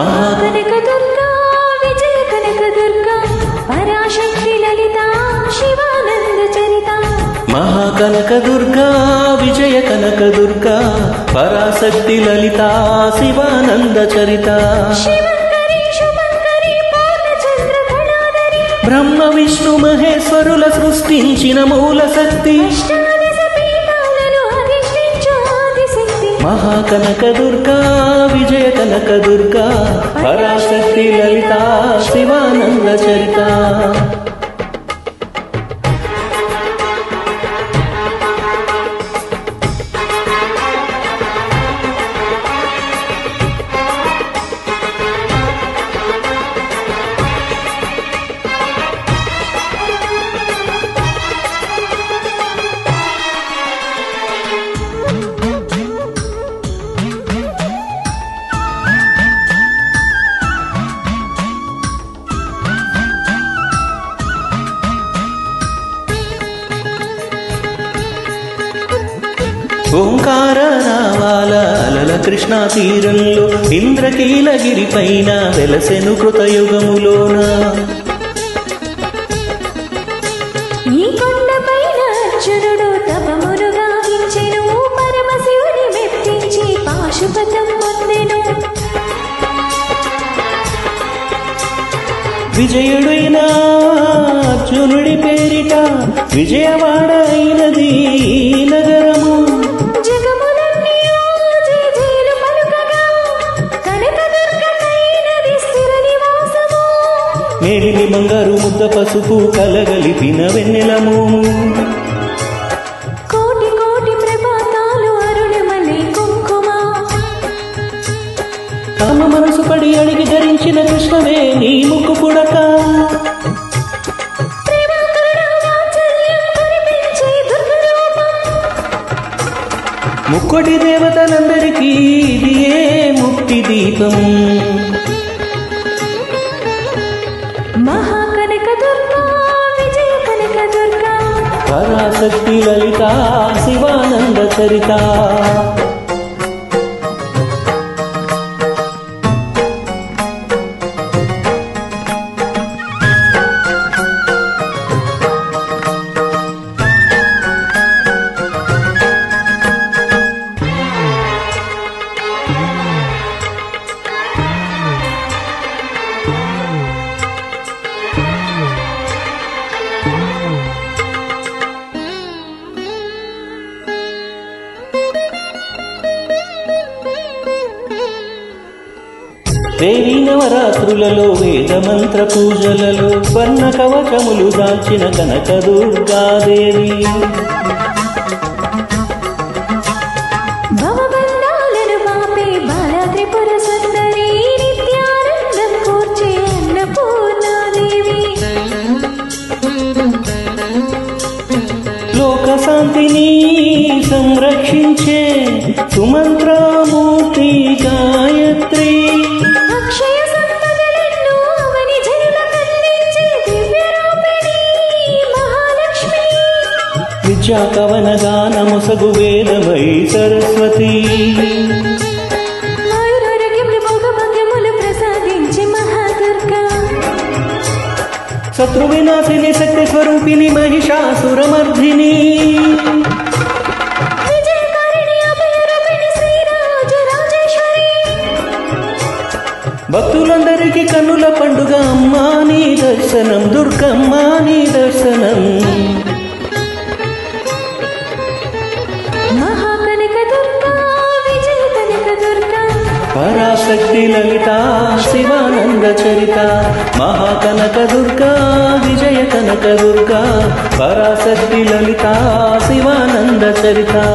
महाकनक दुर्गा विजय कनक दुर्गा पराशक्ति ललिता शिवानंद चरिता महाकनक दुर्गा विजय कनक दुर्गा पराशक्ति ललिता शिवानंद चरिता ब्रह्म विष्णु महेश्वरुల సృష్టించిన మూల శక్తి महाकनक दुर्गा विजय कनक दुर्गा पराशक्ति ललिता शिवानंद चरिता ఓంకార నావాల అలల కృష్ణా తీరంలో ఇంద్రకీలగిరి పైన వెలసెను కృతయుగములోన ఈ కొండపైన అర్జునుడు తపమును గావించెను పరమశివుని మెప్పించి పాశుపతం పొందెను విజయుడైన అర్జునుడి పేరిట విజయవాడ అయినది నగరము మేలిమి బంగారు ముద్ద పసుపు కలగలిపిన వెన్నెలము కోటి కోటి ప్రభాతాలు అరుణమలే కుంకుమ కామ మనసు పడి అడిగి ధరించిన కృష్ణవే నీ ముక్కు పుడక ముక్కోటి దేవతలందరికీ ఇది ఏ ముక్తి దీపం महाकनक दुर्गा विजय कनक दुर्गा पराशक्ति ललिता शिवानंद चरिता దేవీ నవరాత్రులలో వేద మంత్ర పూజలలో స్వర్ణ కవచములు దాల్చిన కనక దుర్గాదేవి భవబంధాలను పాపే బాల త్రిపుర సుందరి నిత్యానందం కూర్చే అన్నపూర్ణాదేవి లోక శాంతిని సంరక్షించే సుమంత్రమూర్తి గాయత్రి అక్షయ సంపదలను అవని జనులకందించే దివ్యరూపిణి మహాలక్ష్మి విద్యా కవన గానముసగు వేదమై సరస్వతి ఆయురారోగ్యములు భోగభాగ్యములు ప్రసాదించే మహాదుర్గా శత్రు వినాశిని శక్తి స్వరూపిణి మహిషాసురమర్ధిని భక్తులందరికీ కన్నుల పండుగ అమ్మా నీ దర్శనం దుర్గమ్మా నీ దర్శనం महाकनक दुर्गा विजय कनक दुर्गा पराशक्ति ललिता शिवानंद चरिता महाकनक दुर्गा विजय कनक दुर्गा पराशक्ति ललिता शिवानंद चरिता